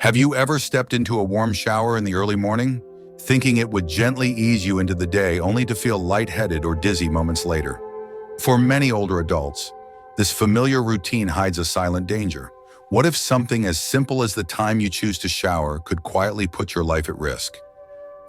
Have you ever stepped into a warm shower in the early morning, thinking it would gently ease you into the day only to feel lightheaded or dizzy moments later? For many older adults, this familiar routine hides a silent danger. What if something as simple as the time you choose to shower could quietly put your life at risk?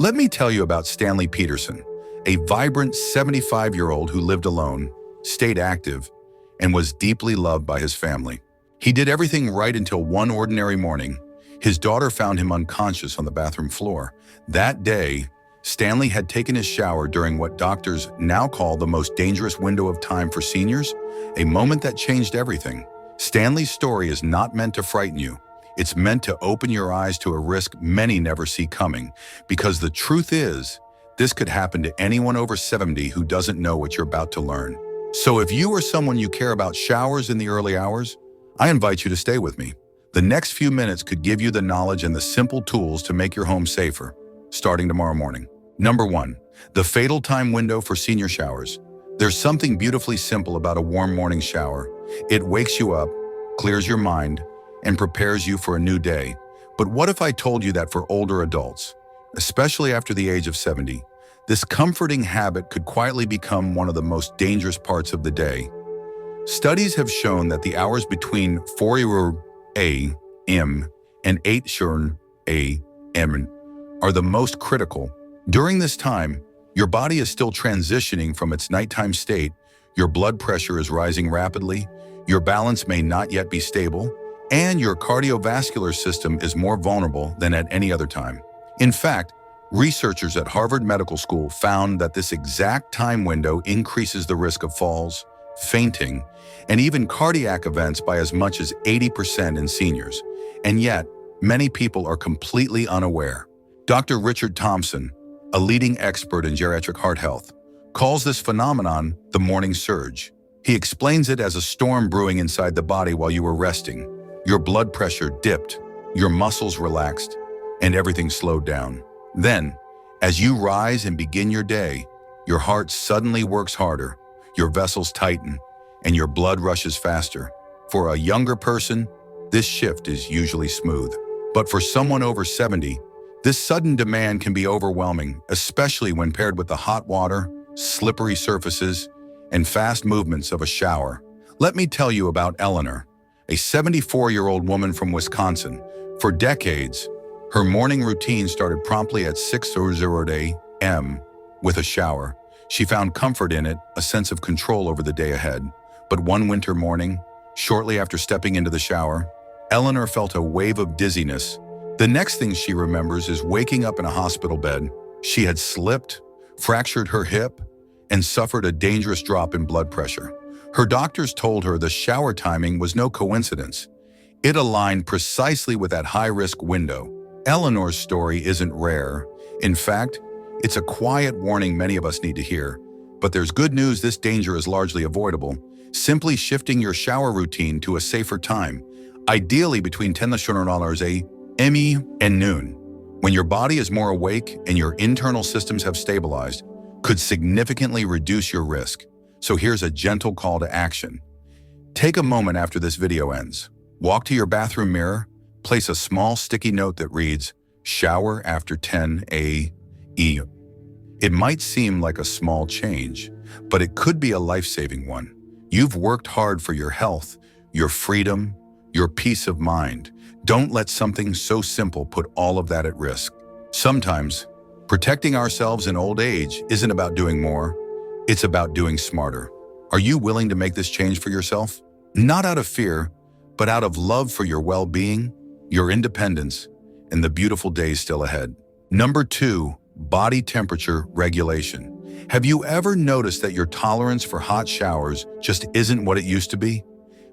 Let me tell you about Stanley Peterson, a vibrant 75-year-old who lived alone, stayed active, and was deeply loved by his family. He did everything right until one ordinary morning. His daughter found him unconscious on the bathroom floor. That day, Stanley had taken his shower during what doctors now call the most dangerous window of time for seniors, a moment that changed everything. Stanley's story is not meant to frighten you. It's meant to open your eyes to a risk many never see coming, because the truth is, this could happen to anyone over 70 who doesn't know what you're about to learn. So if you or someone you care about showers in the early hours, I invite you to stay with me. The next few minutes could give you the knowledge and the simple tools to make your home safer, starting tomorrow morning. Number 1, the fatal time window for senior showers. There's something beautifully simple about a warm morning shower. It wakes you up, clears your mind, and prepares you for a new day. But what if I told you that for older adults, especially after the age of 70, this comforting habit could quietly become one of the most dangerous parts of the day? Studies have shown that the hours between 4 a.m. and 8 a.m. are the most critical. During this time, your body is still transitioning from its nighttime state, your blood pressure is rising rapidly, your balance may not yet be stable, and your cardiovascular system is more vulnerable than at any other time. In fact, researchers at Harvard Medical School found that this exact time window increases the risk of falls, fainting, and even cardiac events by as much as 80% in seniors. And yet, many people are completely unaware. Dr. Richard Thompson, a leading expert in geriatric heart health, calls this phenomenon the morning surge. He explains it as a storm brewing inside the body while you were resting. Your blood pressure dipped, your muscles relaxed, and everything slowed down. Then, as you rise and begin your day, your heart suddenly works harder, your vessels tighten, and your blood rushes faster. For a younger person, this shift is usually smooth. But for someone over 70, this sudden demand can be overwhelming, especially when paired with the hot water, slippery surfaces, and fast movements of a shower. Let me tell you about Eleanor, a 74-year-old woman from Wisconsin. For decades, her morning routine started promptly at 6:00 a.m. with a shower. She found comfort in it, a sense of control over the day ahead. But one winter morning, shortly after stepping into the shower, Eleanor felt a wave of dizziness. The next thing she remembers is waking up in a hospital bed. She had slipped, fractured her hip, and suffered a dangerous drop in blood pressure. Her doctors told her the shower timing was no coincidence. It aligned precisely with that high-risk window. Eleanor's story isn't rare. In fact, it's a quiet warning many of us need to hear. But there's good news: this danger is largely avoidable. Simply shifting your shower routine to a safer time, ideally between 10 a.m. and noon, when your body is more awake and your internal systems have stabilized, could significantly reduce your risk. So here's a gentle call to action. Take a moment after this video ends. Walk to your bathroom mirror, place a small sticky note that reads, "Shower after 10 a.m." It might seem like a small change, but it could be a life-saving one. You've worked hard for your health, your freedom, your peace of mind. Don't let something so simple put all of that at risk. Sometimes, protecting ourselves in old age isn't about doing more, it's about doing smarter. Are you willing to make this change for yourself? Not out of fear, but out of love for your well-being, your independence, and the beautiful days still ahead. Number 2, body temperature regulation. Have you ever noticed that your tolerance for hot showers just isn't what it used to be?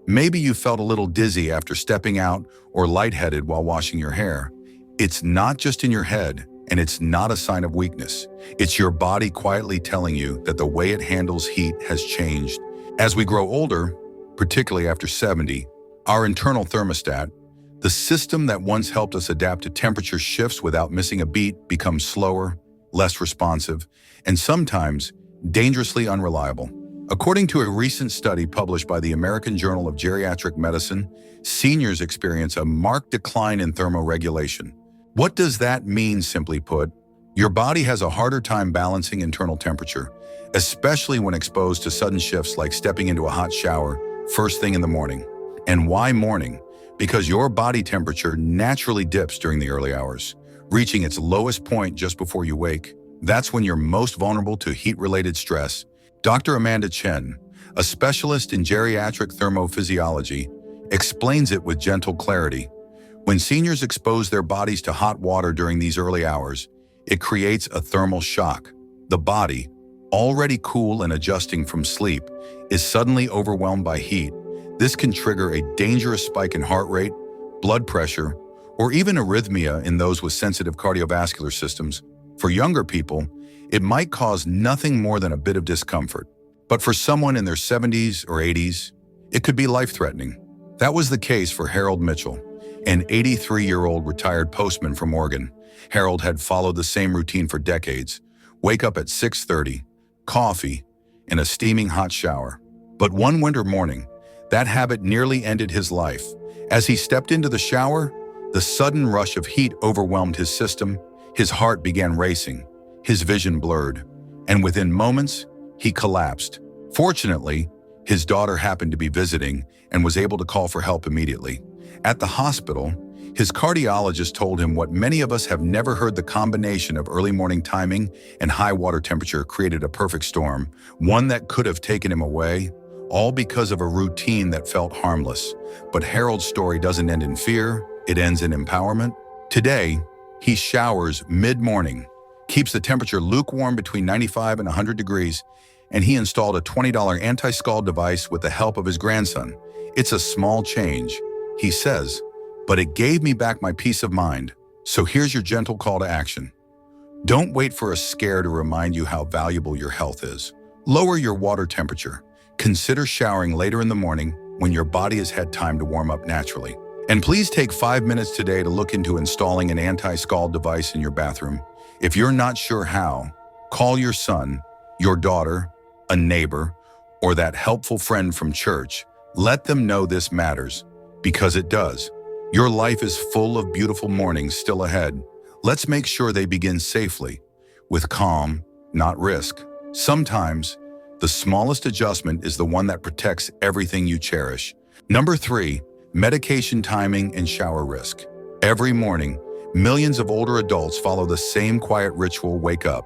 Maybe you felt a little dizzy after stepping out or lightheaded while washing your hair. It's not just in your head, and it's not a sign of weakness. It's your body quietly telling you that the way it handles heat has changed. As we grow older, particularly after 70, our internal thermostat, the system that once helped us adapt to temperature shifts without missing a beat, becomes slower, less responsive, and sometimes dangerously unreliable. According to a recent study published by the American Journal of Geriatric Medicine, seniors experience a marked decline in thermoregulation. What does that mean, simply put? Your body has a harder time balancing internal temperature, especially when exposed to sudden shifts like stepping into a hot shower first thing in the morning. And why morning? Because your body temperature naturally dips during the early hours, reaching its lowest point just before you wake. That's when you're most vulnerable to heat-related stress. Dr. Amanda Chen, a specialist in geriatric thermophysiology, explains it with gentle clarity. When seniors expose their bodies to hot water during these early hours, it creates a thermal shock. The body, already cool and adjusting from sleep, is suddenly overwhelmed by heat. This can trigger a dangerous spike in heart rate, blood pressure, or even arrhythmia in those with sensitive cardiovascular systems. For younger people, it might cause nothing more than a bit of discomfort. But for someone in their 70s or 80s, it could be life-threatening. That was the case for Harold Mitchell, an 83-year-old retired postman from Oregon. Harold had followed the same routine for decades: wake up at 6:30, coffee, and a steaming hot shower. But one winter morning, that habit nearly ended his life. As he stepped into the shower, the sudden rush of heat overwhelmed his system. His heart began racing, his vision blurred, and within moments, he collapsed. Fortunately, his daughter happened to be visiting and was able to call for help immediately. At the hospital, his cardiologist told him what many of us have never heard: the combination of early morning timing and high water temperature created a perfect storm, one that could have taken him away, all because of a routine that felt harmless. But Harold's story doesn't end in fear, it ends in empowerment. Today, he showers mid-morning, keeps the temperature lukewarm between 95 and 100 degrees, and he installed a $20 anti-scald device with the help of his grandson. It's a small change, he says, but it gave me back my peace of mind. So here's your gentle call to action. Don't wait for a scare to remind you how valuable your health is. Lower your water temperature. Consider showering later in the morning when your body has had time to warm up naturally. And please take 5 minutes today to look into installing an anti-scald device in your bathroom. If you're not sure how, call your son, your daughter, a neighbor, or that helpful friend from church. Let them know this matters, because it does. Your life is full of beautiful mornings still ahead. Let's make sure they begin safely, with calm, not risk. Sometimes, the smallest adjustment is the one that protects everything you cherish. Number 3, medication timing and shower risk. Every morning, millions of older adults follow the same quiet ritual: wake up,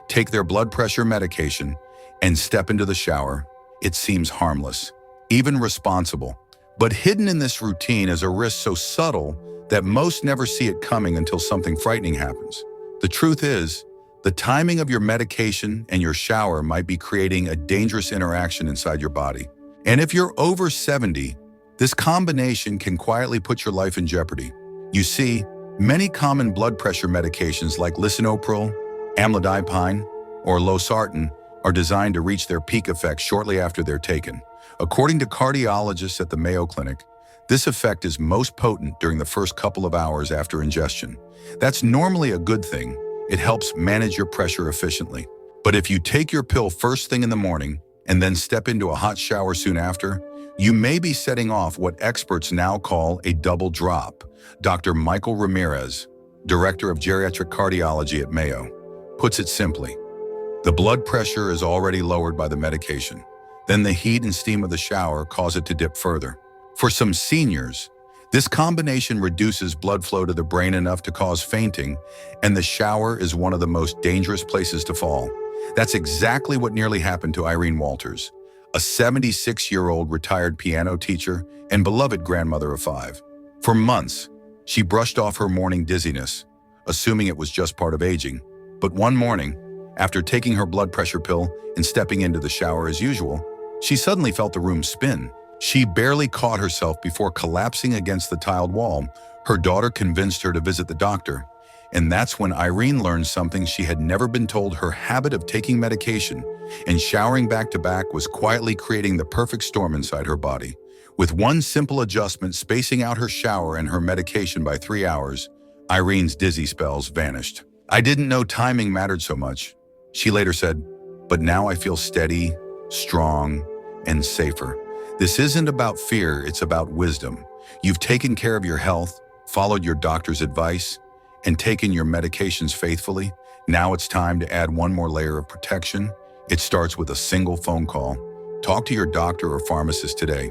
take their blood pressure medication, and step into the shower. It seems harmless, even responsible. But hidden in this routine is a risk so subtle that most never see it coming until something frightening happens. The truth is, the timing of your medication and your shower might be creating a dangerous interaction inside your body. And if you're over 70, this combination can quietly put your life in jeopardy. You see, many common blood pressure medications like lisinopril, amlodipine, or losartan are designed to reach their peak effect shortly after they're taken. According to cardiologists at the Mayo Clinic, this effect is most potent during the first couple of hours after ingestion. That's normally a good thing. It helps manage your pressure efficiently. But if you take your pill first thing in the morning and then step into a hot shower soon after, you may be setting off what experts now call a double drop. Dr. Michael Ramirez, director of geriatric cardiology at Mayo, puts it simply: the blood pressure is already lowered by the medication. Then the heat and steam of the shower cause it to dip further. For some seniors, this combination reduces blood flow to the brain enough to cause fainting, and the shower is one of the most dangerous places to fall. That's exactly what nearly happened to Irene Walters, a 76-year-old retired piano teacher and beloved grandmother of 5. For months, she brushed off her morning dizziness, assuming it was just part of aging. But one morning, after taking her blood pressure pill and stepping into the shower as usual, she suddenly felt the room spin. She barely caught herself before collapsing against the tiled wall. Her daughter convinced her to visit the doctor, and that's when Irene learned something she had never been told: her habit of taking medication and showering back-to-back was quietly creating the perfect storm inside her body. With one simple adjustment, spacing out her shower and her medication by 3 hours, Irene's dizzy spells vanished. "I didn't know timing mattered so much," she later said, "but now I feel steady, strong, and safer. This isn't about fear, it's about wisdom. You've taken care of your health, followed your doctor's advice, and taken your medications faithfully. Now it's time to add one more layer of protection. It starts with a single phone call. Talk to your doctor or pharmacist today.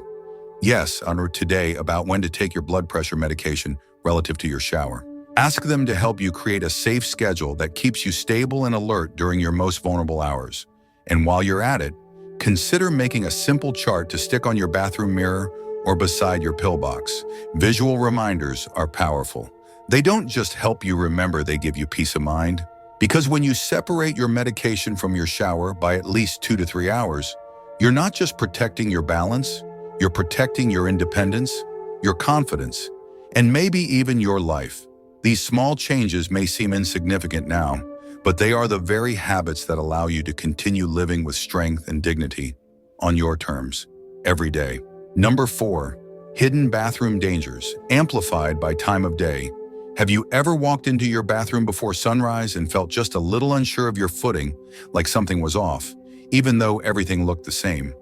Yes, on today about when to take your blood pressure medication relative to your shower. Ask them to help you create a safe schedule that keeps you stable and alert during your most vulnerable hours. And while you're at it, consider making a simple chart to stick on your bathroom mirror or beside your pill box. Visual reminders are powerful. They don't just help you remember, they give you peace of mind. Because when you separate your medication from your shower by at least 2 to 3 hours, you're not just protecting your balance, you're protecting your independence, your confidence, and maybe even your life. These small changes may seem insignificant now, but they are the very habits that allow you to continue living with strength and dignity on your terms every day. Number 4, hidden bathroom dangers, amplified by time of day. Have you ever walked into your bathroom before sunrise and felt just a little unsure of your footing, like something was off, even though everything looked the same?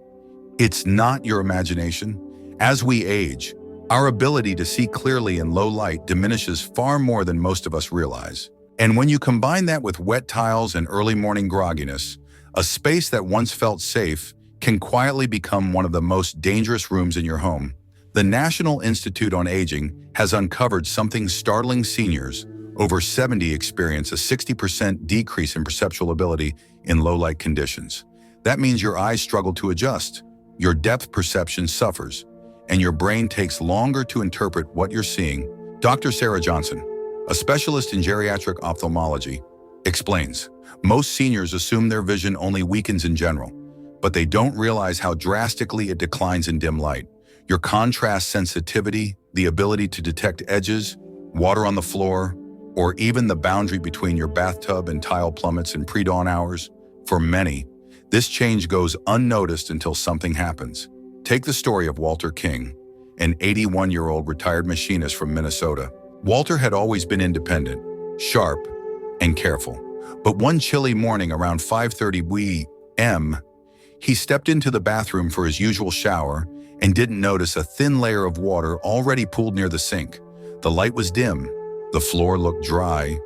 It's not your imagination. As we age, our ability to see clearly in low light diminishes far more than most of us realize. And when you combine that with wet tiles and early morning grogginess, a space that once felt safe can quietly become one of the most dangerous rooms in your home. The National Institute on Aging has uncovered something startling. Seniors over 70 experience a 60% decrease in perceptual ability in low-light conditions. That means your eyes struggle to adjust, your depth perception suffers, and your brain takes longer to interpret what you're seeing. Dr. Sarah Johnson, a specialist in geriatric ophthalmology, explains, most seniors assume their vision only weakens in general, but they don't realize how drastically it declines in dim light. Your contrast sensitivity, the ability to detect edges, water on the floor, or even the boundary between your bathtub and tile plummets in pre-dawn hours. For many, this change goes unnoticed until something happens. Take the story of Walter King, an 81-year-old retired machinist from Minnesota. Walter had always been independent, sharp, and careful. But one chilly morning around 5:30 p.m., he stepped into the bathroom for his usual shower and didn't notice a thin layer of water already pooled near the sink. The light was dim, the floor looked dry,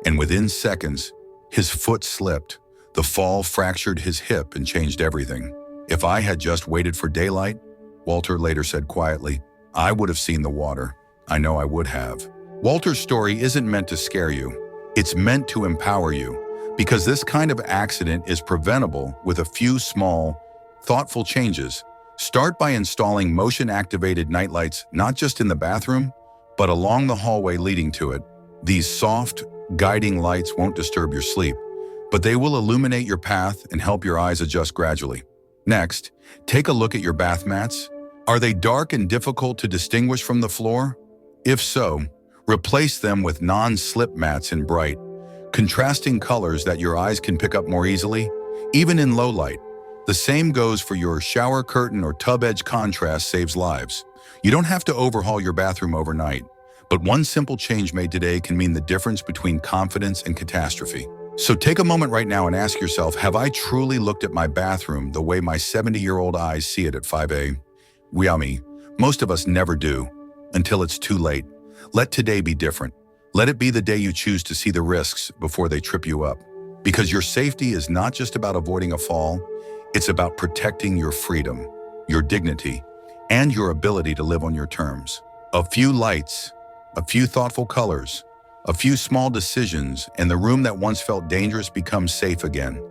and within seconds, his foot slipped. The fall fractured his hip and changed everything. If I had just waited for daylight, Walter later said quietly, I would have seen the water. I know I would have. Walter's story isn't meant to scare you. It's meant to empower you, because this kind of accident is preventable with a few small, thoughtful changes. Start by installing motion-activated nightlights not just in the bathroom, but along the hallway leading to it. These soft, guiding lights won't disturb your sleep, but they will illuminate your path and help your eyes adjust gradually. Next, take a look at your bath mats. Are they dark and difficult to distinguish from the floor? If so, replace them with non-slip mats in bright, contrasting colors that your eyes can pick up more easily, even in low light. The same goes for your shower curtain or tub edge. Contrast saves lives. You don't have to overhaul your bathroom overnight, but one simple change made today can mean the difference between confidence and catastrophe. So take a moment right now and ask yourself, have I truly looked at my bathroom the way my 70-year-old eyes see it at 5 a.m.? Most of us never do, until it's too late. Let today be different. Let it be the day you choose to see the risks before they trip you up. Because your safety is not just about avoiding a fall, it's about protecting your freedom, your dignity, and your ability to live on your terms. A few lights, a few thoughtful colors, a few small decisions, and the room that once felt dangerous becomes safe again.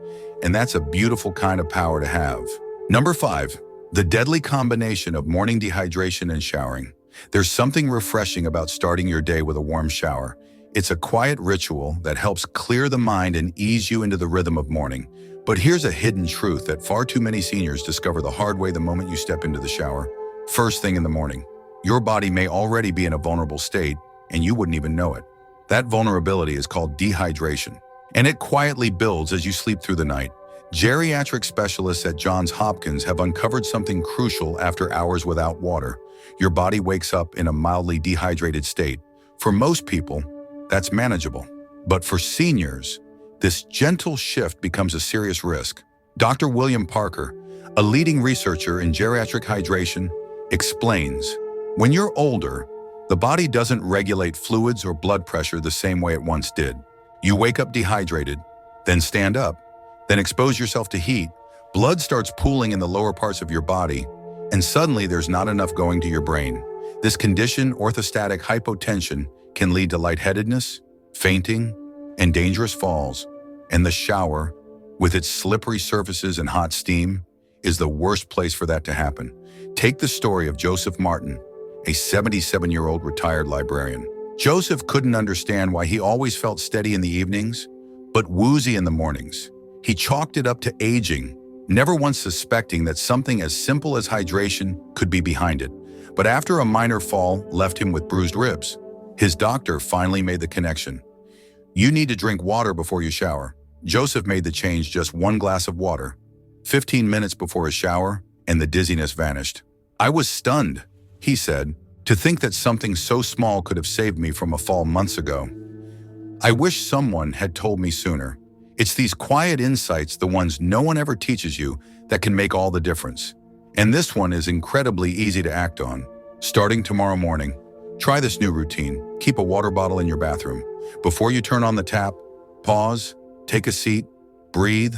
And that's a beautiful kind of power to have. Number 5, the deadly combination of morning dehydration and showering. There's something refreshing about starting your day with a warm shower. It's a quiet ritual that helps clear the mind and ease you into the rhythm of morning. But here's a hidden truth that far too many seniors discover the hard way the moment you step into the shower. First thing in the morning, your body may already be in a vulnerable state, and you wouldn't even know it. That vulnerability is called dehydration, and it quietly builds as you sleep through the night. Geriatric specialists at Johns Hopkins have uncovered something crucial after hours without water. Your body wakes up in a mildly dehydrated state. For most people, that's manageable. But for seniors, this gentle shift becomes a serious risk. Dr. William Parker, a leading researcher in geriatric hydration, explains, when you're older, the body doesn't regulate fluids or blood pressure the same way it once did. You wake up dehydrated, then stand up, then expose yourself to heat, blood starts pooling in the lower parts of your body, and suddenly there's not enough going to your brain. This condition, orthostatic hypotension, can lead to lightheadedness, fainting, and dangerous falls. And the shower, with its slippery surfaces and hot steam, is the worst place for that to happen. Take the story of Joseph Martin, a 77-year-old retired librarian. Joseph couldn't understand why he always felt steady in the evenings, but woozy in the mornings. He chalked it up to aging, never once suspecting that something as simple as hydration could be behind it. But after a minor fall left him with bruised ribs, his doctor finally made the connection. You need to drink water before you shower. Joseph made the change, just 1 glass of water. 15 minutes before his shower, and the dizziness vanished. I was stunned, he said, to think that something so small could have saved me from a fall months ago. I wish someone had told me sooner. It's these quiet insights, the ones no one ever teaches you, that can make all the difference. And this one is incredibly easy to act on. Starting tomorrow morning, try this new routine. Keep a water bottle in your bathroom. Before you turn on the tap, pause, take a seat, breathe,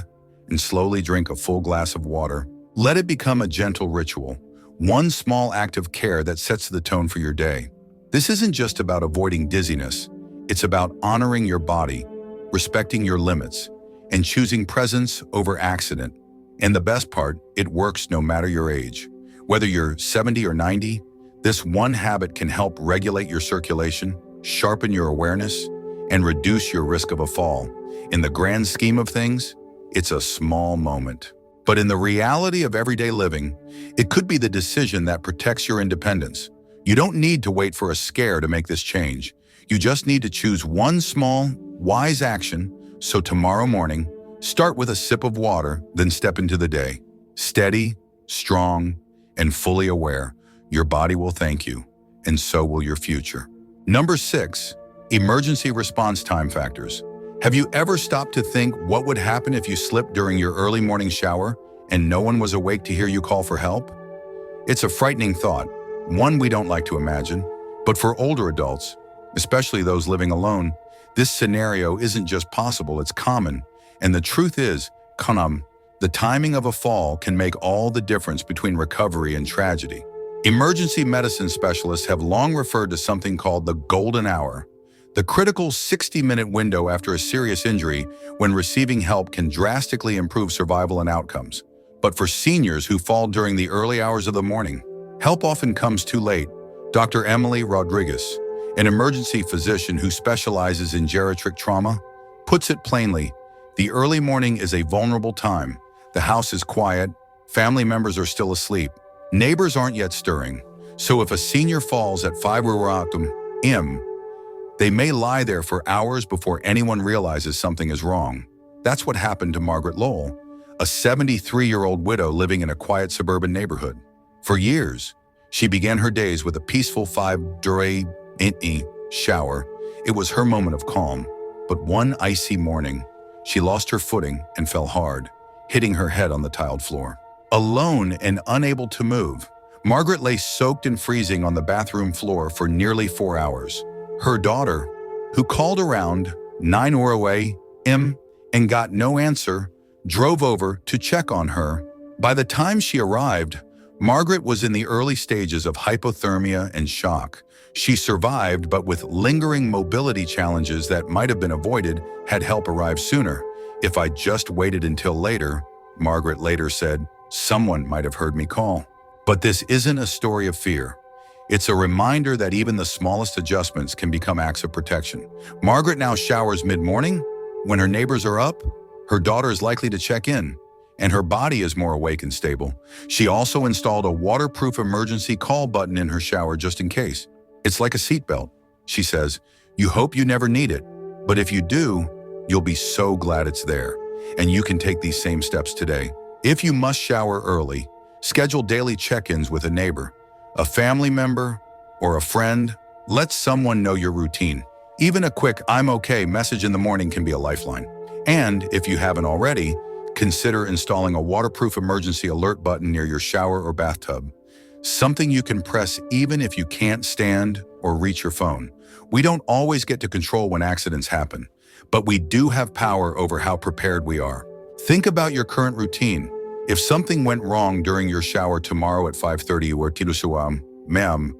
and slowly drink a full glass of water. Let it become a gentle ritual, one small act of care that sets the tone for your day. This isn't just about avoiding dizziness. It's about honoring your body, respecting your limits, and choosing presence over accident. And the best part, it works no matter your age. Whether you're 70 or 90, this one habit can help regulate your circulation, sharpen your awareness, and reduce your risk of a fall. In the grand scheme of things, it's a small moment. But in the reality of everyday living, it could be the decision that protects your independence. You don't need to wait for a scare to make this change. You just need to choose one small, wise action. So tomorrow morning, start with a sip of water, then step into the day. Steady, strong, and fully aware. Your body will thank you, and so will your future. Number 6, emergency response time factors. Have you ever stopped to think what would happen if you slipped during your early morning shower and no one was awake to hear you call for help? It's a frightening thought, one we don't like to imagine. But for older adults, especially those living alone, this scenario isn't just possible, it's common. And the truth is, the timing of a fall can make all the difference between recovery and tragedy. Emergency medicine specialists have long referred to something called the golden hour, the critical 60-minute window after a serious injury when receiving help can drastically improve survival and outcomes. But for seniors who fall during the early hours of the morning, help often comes too late. Dr. Emily Rodriguez, an emergency physician who specializes in geriatric trauma, puts it plainly: the early morning is a vulnerable time. The house is quiet, family members are still asleep, neighbors aren't yet stirring. So if a senior falls at 5 a.m., they may lie there for hours before anyone realizes something is wrong. That's what happened to Margaret Lowell, a 73-year-old widow living in a quiet suburban neighborhood. For years, she began her days with a peaceful 5-minute shower. It was her moment of calm. But one icy morning, she lost her footing and fell hard, hitting her head on the tiled floor. Alone and unable to move, Margaret lay soaked and freezing on the bathroom floor for nearly 4 hours. Her daughter, who called around 9 a.m. and got no answer, drove over to check on her. By the time she arrived, Margaret was in the early stages of hypothermia and shock. She survived, but with lingering mobility challenges that might have been avoided had help arrived sooner. If I just waited until later, Margaret later said, someone might have heard me call. But this isn't a story of fear. It's a reminder that even the smallest adjustments can become acts of protection. Margaret now showers mid-morning. When her neighbors are up, her daughter is likely to check in, and her body is more awake and stable. She also installed a waterproof emergency call button in her shower just in case. It's like a seatbelt, she says. You hope you never need it, but if you do, you'll be so glad it's there. And you can take these same steps today. If you must shower early, schedule daily check-ins with a neighbor, a family member, or a friend. Let someone know your routine. Even a quick "I'm okay" message in the morning can be a lifeline. And if you haven't already, consider installing a waterproof emergency alert button near your shower or bathtub. Something you can press even if you can't stand or reach your phone. We don't always get to control when accidents happen, but we do have power over how prepared we are. Think about your current routine. If something went wrong during your shower tomorrow at 5:30 or tilusuam, ma'am,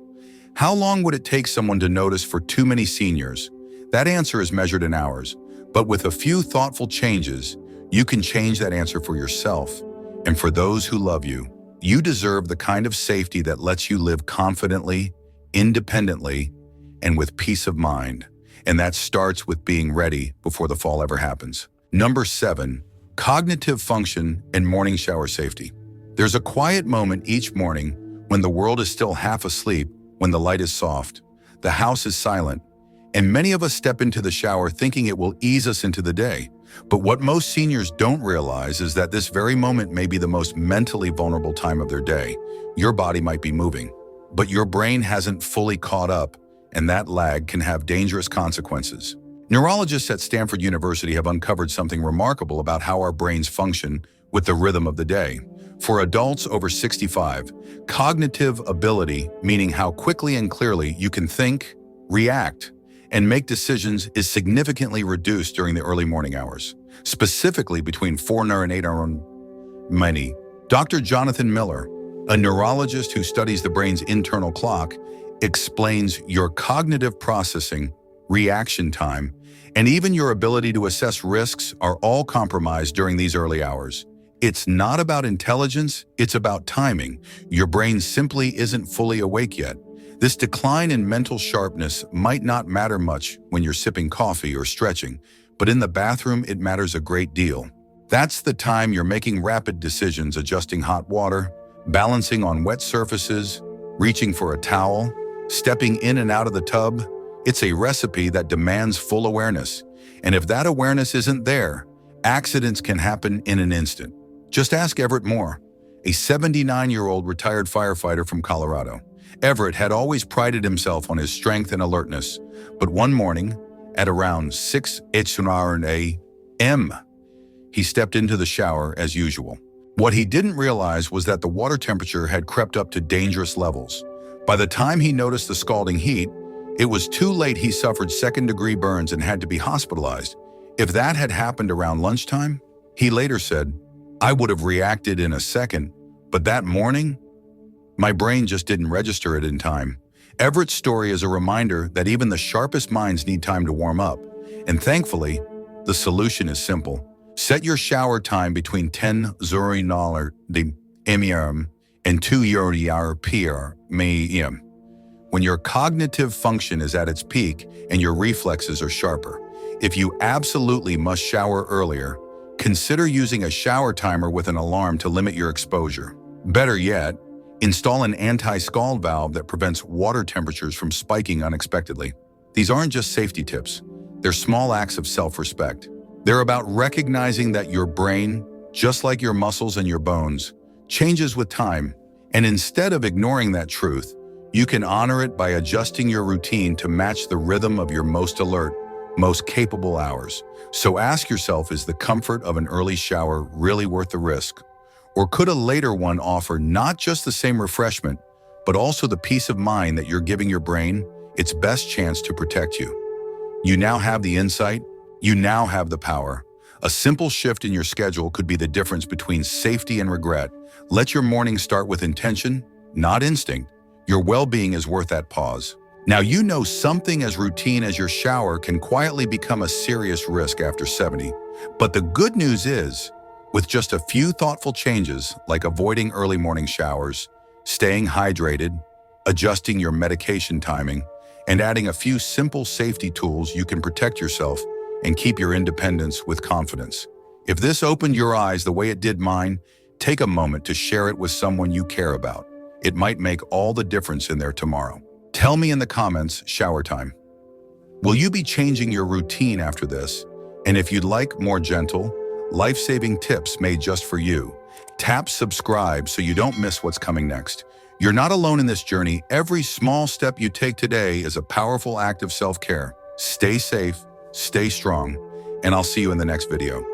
how long would it take someone to notice for too many seniors? That answer is measured in hours, but with a few thoughtful changes, you can change that answer for yourself and for those who love you. You deserve the kind of safety that lets you live confidently, independently, and with peace of mind. And that starts with being ready before the fall ever happens. Number 7, cognitive function and morning shower safety. There's a quiet moment each morning when the world is still half asleep, when the light is soft, the house is silent, and many of us step into the shower thinking it will ease us into the day. But what most seniors don't realize is that this very moment may be the most mentally vulnerable time of their day. Your body might be moving, but your brain hasn't fully caught up, and that lag can have dangerous consequences. Neurologists at Stanford University have uncovered something remarkable about how our brains function with the rhythm of the day. For adults over 65, cognitive ability, meaning how quickly and clearly you can think, react, and make decisions, is significantly reduced during the early morning hours, specifically between 4 and 8 many. Dr. Jonathan Miller, a neurologist who studies the brain's internal clock, explains your cognitive processing, reaction time, and even your ability to assess risks are all compromised during these early hours. It's not about intelligence, it's about timing. Your brain simply isn't fully awake yet. This decline in mental sharpness might not matter much when you're sipping coffee or stretching, but in the bathroom it matters a great deal. That's the time you're making rapid decisions, adjusting hot water, balancing on wet surfaces, reaching for a towel, stepping in and out of the tub. It's a recipe that demands full awareness. And if that awareness isn't there, accidents can happen in an instant. Just ask Everett Moore, a 79-year-old retired firefighter from Colorado. Everett had always prided himself on his strength and alertness, but one morning, at around 6 a.m., he stepped into the shower as usual. What he didn't realize was that the water temperature had crept up to dangerous levels. By the time he noticed the scalding heat, it was too late. He suffered second-degree burns and had to be hospitalized. If that had happened around lunchtime, he later said, I would have reacted in a second, but that morning, my brain just didn't register it in time. Everett's story is a reminder that even the sharpest minds need time to warm up. And thankfully, the solution is simple. Set your shower time between 10 m and 2 p.m. when your cognitive function is at its peak and your reflexes are sharper. If you absolutely must shower earlier, consider using a shower timer with an alarm to limit your exposure. Better yet, install an anti-scald valve that prevents water temperatures from spiking unexpectedly. These aren't just safety tips. They're small acts of self-respect. They're about recognizing that your brain, just like your muscles and your bones, changes with time. And instead of ignoring that truth, you can honor it by adjusting your routine to match the rhythm of your most alert, most capable hours. So ask yourself, is the comfort of an early shower really worth the risk? Or could a later one offer not just the same refreshment, but also the peace of mind that you're giving your brain its best chance to protect you? You now have the insight. You now have the power. A simple shift in your schedule could be the difference between safety and regret. Let your morning start with intention, not instinct. Your well-being is worth that pause. Now you know something as routine as your shower can quietly become a serious risk after 70. But the good news is, with just a few thoughtful changes like avoiding early morning showers, staying hydrated, adjusting your medication timing, and adding a few simple safety tools, you can protect yourself and keep your independence with confidence. If this opened your eyes the way it did mine, take a moment to share it with someone you care about. It might make all the difference in their tomorrow. Tell me in the comments, shower time. Will you be changing your routine after this? And if you'd like more gentle, life-saving tips made just for you, tap subscribe so you don't miss what's coming next. You're not alone in this journey. Every small step you take today is a powerful act of self-care. Stay safe, stay strong, and I'll see you in the next video.